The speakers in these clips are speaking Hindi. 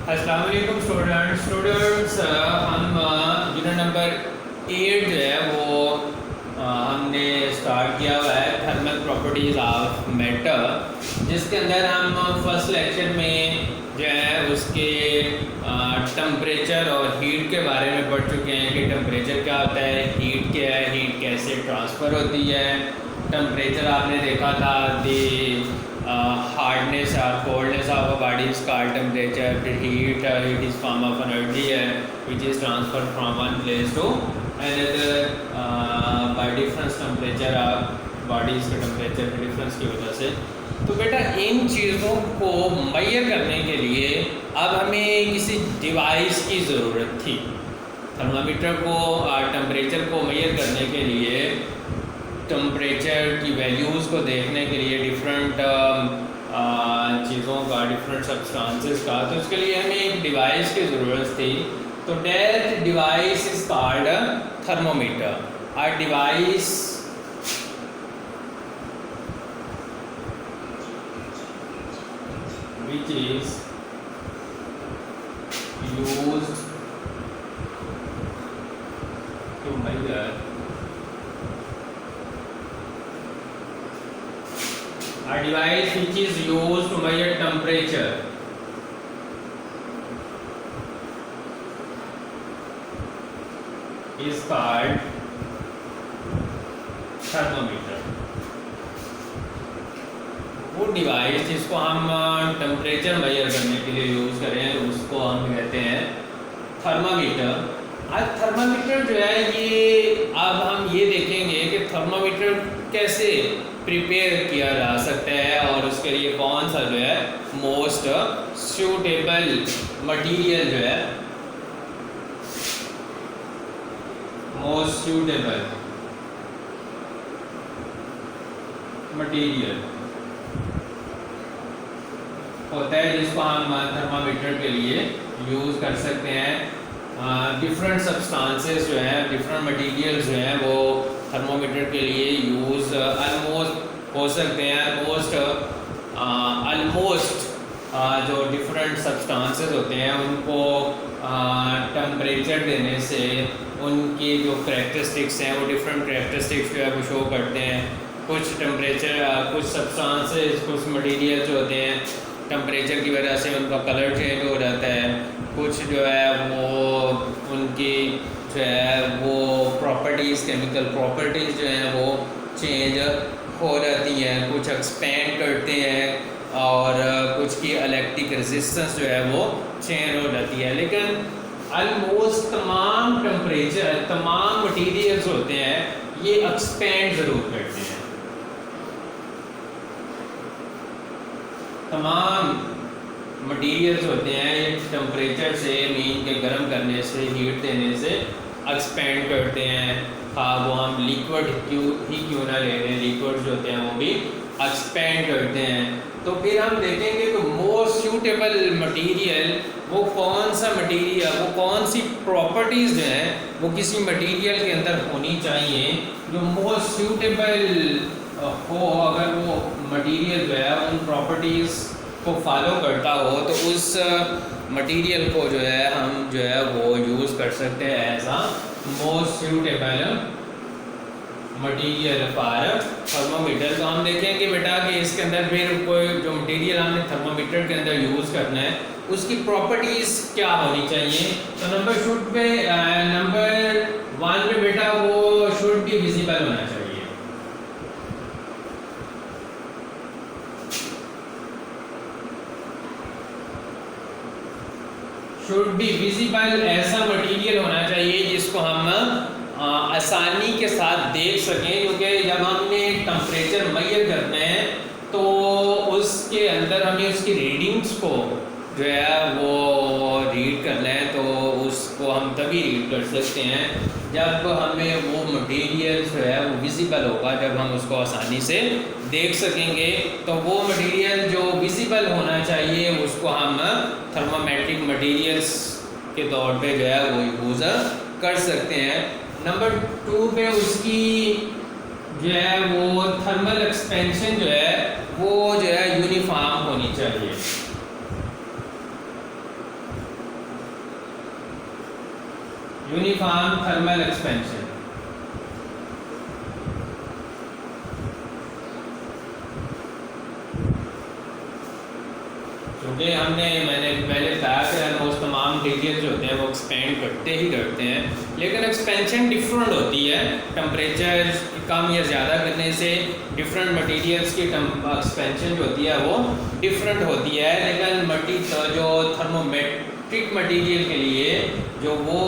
अस्सलाम वालेकुम स्टूडेंट्स हम यूनिट नंबर 8 जो है वो हमने स्टार्ट किया हुआ है थर्मल प्रॉपर्टीज़ ऑफ मैटर, जिसके अंदर हम फर्स्ट लेक्चर में जो है उसके टेम्परेचर और हीट के बारे में पढ़ चुके हैं कि टेम्परेचर क्या होता है, हीट क्या है, हीट कैसे ट्रांसफ़र होती है। टेम्परेचर आपने देखा था दी हार्डनेस और coldness of a body is called temperature. फिर heat is form of energy है which is transfer from one place to another by difference temperature of bodies के टेम्परेचर के डिफरेंस की वजह से। तो बेटा इन चीज़ों को मेजर करने के लिए अब हमें किसी डिवाइस की ज़रूरत थी। थर्मामीटर को टेम्परेचर को मेजर करने के लिए, टेम्परेचर की वैल्यूज़ को देखने के लिए डिफरेंट चीज़ों का, डिफरेंट सब्सटेंसेस का, तो उसके लिए हमें एक डिवाइस की ज़रूरत थी। तो that device is called thermometer. A device which is used to measure a device which is used to measure temperature is called thermometer। वो डिवाइस जिसको हम टेम्परेचर मेजर करने के लिए यूज़ करें उसको हम कहते हैं थर्मामीटर। आज थर्मामीटर जो है ये अब हम ये देखेंगे कि थर्मामीटर कैसे प्रिपेयर किया जा सकता है और उसके लिए कौन सा जो है मोस्ट सूटेबल मटेरियल जो है, मोस्ट सूटेबल मटेरियल होता है जिसको हम थर्मामीटर के लिए यूज़ कर सकते हैं। डिफरेंट सब्सटेंसेस जो हैं, डिफरेंट मटेरियल्स जो हैं वो थर्मामीटर के लिए यूज़ ऑलमोस्ट हो सकते हैं। ऑलमोस्ट जो डिफरेंट सब्सटेंसेस होते हैं उनको टेम्परेचर देने से उनकी जो करैक्टरिस्टिक्स हैं वो डिफरेंट करैक्टरिस्टिक्स जो है वो शो करते हैं। कुछ टेम्परेचर, कुछ सब्सटेंसेस, कुछ मटेरियल जो होते हैं टेम्परेचर की वजह से उनका कलर चेंज हो जाता है। कुछ जो है वो उनकी जो है वो प्रॉपर्टीज़, केमिकल प्रॉपर्टीज़ जो हैं वो चेंज हो जाती हैं। कुछ एक्सपेंड करते हैं और कुछ की इलेक्ट्रिक रेजिस्टेंस जो है वो चेंज हो जाती है। लेकिन ऑलमोस्ट तमाम टेम्परेचर, तमाम मटेरियल्स होते हैं ये एक्सपेंड ज़रूर करते हैं। तमाम मटेरियल्स होते हैं ये टेम्परेचर से, मीन के गर्म करने से, हीट देने से एक्सपेंड करते हैं। हाँ वो हम लिक्विड क्यों ना ले रहे हैं, लिक्विड जो होते हैं वो भी एक्सपेंड करते हैं। तो फिर हम देखेंगे तो मोस्ट सूटेबल मटेरियल वो कौन सा मटेरियल, वो कौन सी प्रॉपर्टीज़ जो हैं वो किसी मटेरियल के अंदर होनी चाहिए जो मोस्ट सूटेबल हो। अगर वो मटेरियल जो है उन प्रॉपर्टीज़ को फॉलो करता हो तो उस मटेरियल को जो है हम जो है वो यूज़ कर सकते हैं as a most suitable material for thermometer. तो हम देखेंगे बेटा कि इसके अंदर फिर कोई जो मटेरियल हमने थर्मोमीटर के अंदर यूज़ करना है उसकी प्रॉपर्टीज़ क्या होनी चाहिए। तो नंबर 1 पे बेटा वो शुड बी विजिबल होना चाहिए। शुड बी विजिबल, ऐसा मटेरियल होना चाहिए जिसको हम आसानी के साथ देख सकें, क्योंकि जब हमने टेम्परेचर मेजर करना है तो उसके अंदर हमें उसकी रीडिंग्स को जो है वो रीड करना है। तो उसको हम तभी रीड कर सकते हैं जब हमें वो मटेरियल जो है वो विजिबल होगा, जब हम उसको आसानी से देख सकेंगे। तो वो मटेरियल जो विजिबल होना चाहिए उसको हम थर्मोमेट्रिक मटेरियल्स के तौर पे जो है वो यूज़ कर सकते हैं। नंबर 2 पे उसकी जो है वो थर्मल एक्सपेंशन जो है वो जो है यूनिफॉर्म होनी चाहिए। Uniform thermal expansion. क्योंकि मैंने पहले बताया कि ऑलमोस्ट तमाम मटीरियल जो होते हैं वो एक्सपेंड करते ही करते हैं, लेकिन एक्सपेंशन डिफरेंट होती है। टेम्परेचर कम या ज़्यादा करने से डिफरेंट मटीरियल्स की एक्सपेंशन जो होती है वो डिफरेंट होती है। लेकिन जो थर्मोमेट्रिक मटीरियल के लिए जो वो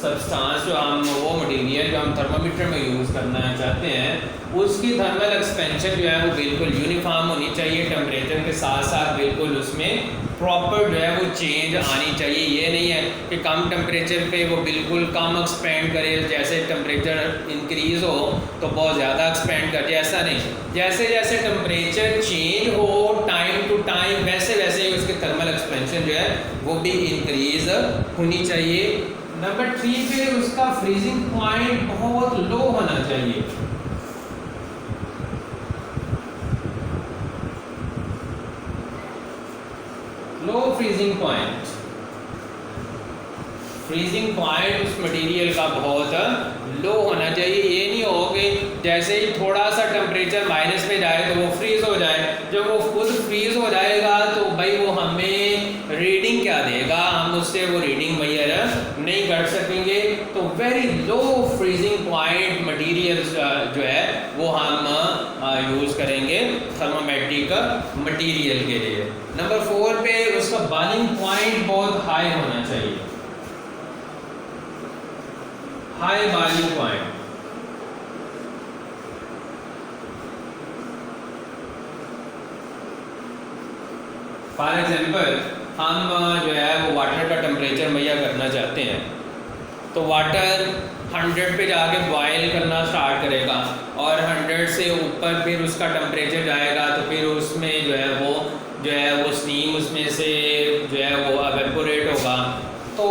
सब्सटेंस वो मटीरियल जो हम थर्मामीटर में यूज़ करना चाहते हैं उसकी थर्मल एक्सपेंशन जो है वो बिल्कुल यूनिफॉर्म होनी चाहिए। टेम्परेचर के साथ साथ बिल्कुल उसमें प्रॉपर जो है वो चेंज आनी चाहिए। ये नहीं है कि कम टेम्परेचर पे वो बिल्कुल कम एक्सपेंड करे, जैसे टेम्परेचर इंक्रीज़ हो तो बहुत ज़्यादा एक्सपेंड कर दे, ऐसा नहीं। जैसे जैसे टेम्परेचर चेंज हो टाइम टू टाइम वैसे वैसे उसकी थर्मल एक्सपेंशन जो है वो भी इंक्रीज़ होनी चाहिए। नंबर 3 पे उसका फ्रीजिंग पॉइंट बहुत लो होना चाहिए। लो फ्रीजिंग पॉइंट, फ्रीजिंग पॉइंट उस मटेरियल का बहुत लो होना चाहिए। ये नहीं हो कि जैसे ही थोड़ा सा टेम्परेचर माइनस में जाए तो वो फ्रीज़ हो जाए। जब वो खुद फ्रीज़ हो जाएगा तो भाई वो हमें रीडिंग क्या देगा, हम उससे वो रीडिंग मेजर नहीं कर सकेंगे। तो very low freezing point materials जो है वो हम यूज़ करेंगे थर्मोमेट्रिक मटेरियल के लिए। नंबर 4 पे उसका बॉइलिंग पॉइंट बहुत हाई होना चाहिए, high boiling point. For example हम जो है वो वाटर का टेम्परेचर मुहैया करना चाहते हैं तो वाटर 100 पे जाके बॉयल करना स्टार्ट करेगा और 100 से ऊपर फिर उसका टेम्परेचर जाएगा तो फिर उसमें जो है वो स्टीम उसमें से जो है वो एवेपोरेट होगा। तो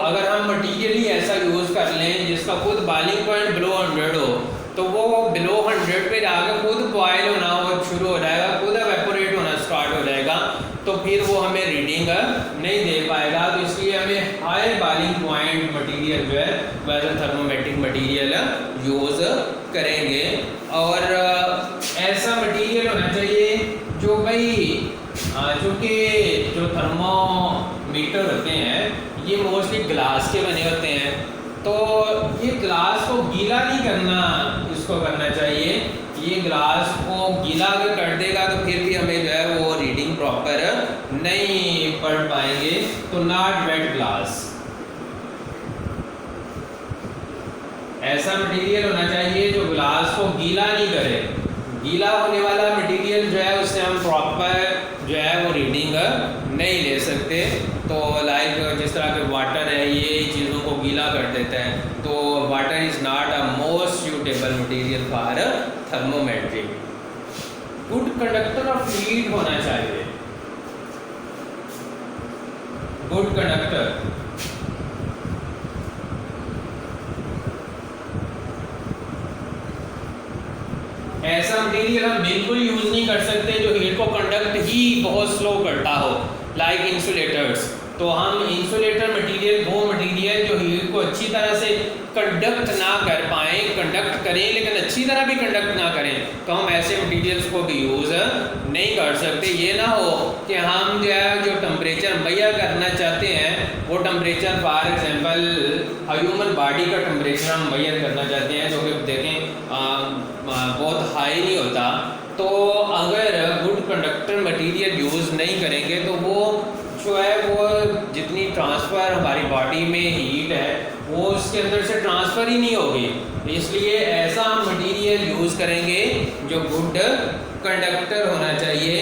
अगर हम मटीरियल ही ऐसा यूज़ कर लें जिसका खुद बॉइलिंग पॉइंट बिलो 100 हो तो वो बिलो 100 पे जाकर खुद बॉयल होना शुरू हो जाएगा, खुद एवेपोरेट होना स्टार्ट हो जाएगा, तो फिर वो हमें रीडिंग नहीं दे पाएगा। तो इसलिए हमें हाई बॉइलिंग पॉइंट मटेरियल जो है वैसे थर्मोमेट्रिक मटेरियल यूज़ करेंगे। और ऐसा मटेरियल होना चाहिए जो भाई चूँकि जो थर्मोमीटर होते हैं ये मोस्टली ग्लास के बने होते हैं, तो ये ग्लास को गीला नहीं करना इसको करना चाहिए। ये ग्लास को गीला अगर कर देगा तो फिर भी हमें जो है वो रीडिंग प्रॉपर नहीं पढ़ पाएंगे। तो नॉट वेट ग्लास, ऐसा मटेरियल होना चाहिए जो ग्लास को गीला नहीं करे। गीला होने वाला मटेरियल जो है उससे हम प्रॉपर जो है वो रीडिंग नहीं ले सकते। तो लाइक जिस तरह के वाटर है ये चीज़ों को गीला कर देता है, तो water is not a most suitable material for thermometry. Good conductor of heat होना चाहिए, गुड कंडक्टर। ऐसा मटेरियल हम बिल्कुल यूज़ नहीं कर सकते जो हीट को कंडक्ट ही बहुत स्लो करता हो, लाइक इंसुलेटर्स। तो हम इंसुलेटर मटेरियल वो मटेरियल जो हीट को अच्छी तरह से कंडक्ट ना कर पाएँ, कंडक्ट करें लेकिन अच्छी तरह भी कंडक्ट ना करें, तो हम ऐसे मटेरियल्स को भी यूज़ नहीं कर सकते। ये ना हो कि हम जो टेम्परेचर मुहैया करना चाहते हैं वो temperature for example human body का टेम्परेचर हम मुहैया करना चाहते हैं जो कि देखें बहुत हाई नहीं होता। तो अगर गुड कंडक्टर मटेरियल यूज़ नहीं करेंगे तो वो जो है वो जितनी ट्रांसफ़र हमारी बॉडी में हीट है वो उसके अंदर से ट्रांसफ़र ही नहीं होगी। इसलिए ऐसा मटेरियल यूज़ करेंगे जो गुड कंडक्टर होना चाहिए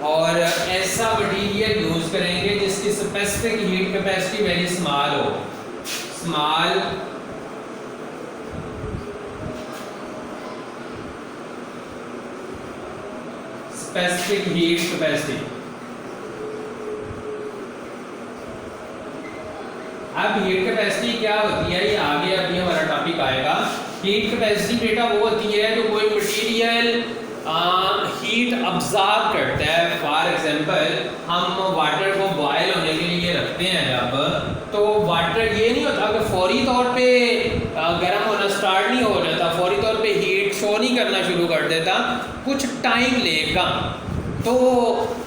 और ऐसा मटेरियल यूज़ करेंगे जिसकी specific heat capacity very small हो, स्मॉल स्पेसिफिक हीट कैपेसिटी। अब हीट कैपेसिटी क्या होती है ये आगे अभी हमारा टॉपिक आएगा। हीट कैपेसिटी बेटा वो होती है जो कोई मटेरियल हीट अब्जॉर्ब करता है। फॉर एग्जांपल हम वाटर को बॉयल होने के लिए रखते हैं जब, तो वाटर ये नहीं होता कि कुछ टाइम लेगा। तो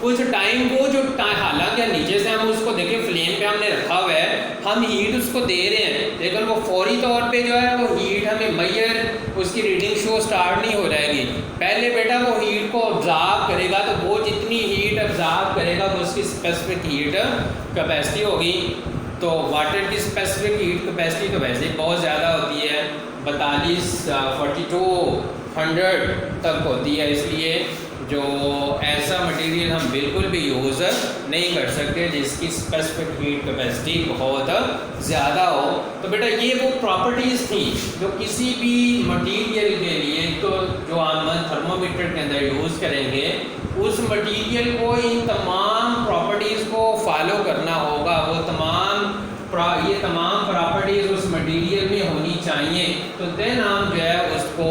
कुछ टाइम वो जो हालांकि नीचे से हम उसको देखिए फ्लेम पे हमने रखा हुआ है, हम हीट उसको दे रहे हैं, लेकिन वो फौरी तौर पे जो है वो हीट हमें मैयर उसकी रीडिंग शो स्टार्ट नहीं हो जाएगी। पहले बेटा वो हीट को ऑब्जर्व करेगा, तो वो जितनी हीट ऑब्जर्व करेगा वो उसकी स्पेसिफिक हीट कैपेसिटी होगी। तो वाटर की स्पेसिफिक हीट कैपेसिटी तो वैसे ही बहुत ज़्यादा होती है, 4200 तक होती है। इसलिए जो ऐसा मटेरियल हम बिल्कुल भी यूज़ नहीं कर सकते जिसकी स्पेसिफिक हीट कैपेसिटी बहुत ज़्यादा हो। तो बेटा ये वो प्रॉपर्टीज़ थी जो किसी भी मटेरियल के लिए, तो जो हम थर्मोमीटर के अंदर यूज़ करेंगे उस मटेरियल को इन तमाम प्रॉपर्टीज़ को फॉलो करना होगा। वो ये तमाम प्रॉपर्टीज़ उस मटेरियल में होनी चाहिए, तो देन हम जो है उसको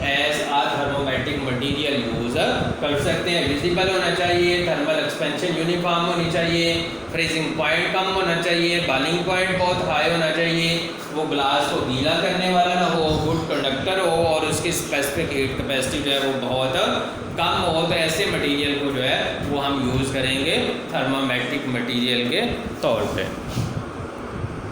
एज आ थर्मोमेट्रिक मटेरियल यूज़ कर सकते हैं। विजिबल होना चाहिए, थर्मल एक्सपेंशन यूनिफॉर्म होनी चाहिए, फ्रीजिंग पॉइंट कम होना चाहिए, बॉइलिंग पॉइंट बहुत हाई होना चाहिए, वो ग्लास को गीला करने वाला ना हो, गुड कंडक्टर हो, और उसकी स्पेसिफिक हीट कैपेसिटी जो है वो बहुत कम हो। तो ऐसे मटेरियल को जो है वो हम यूज़ करेंगे थर्मोमेट्रिक मटेरियल के तौर पे।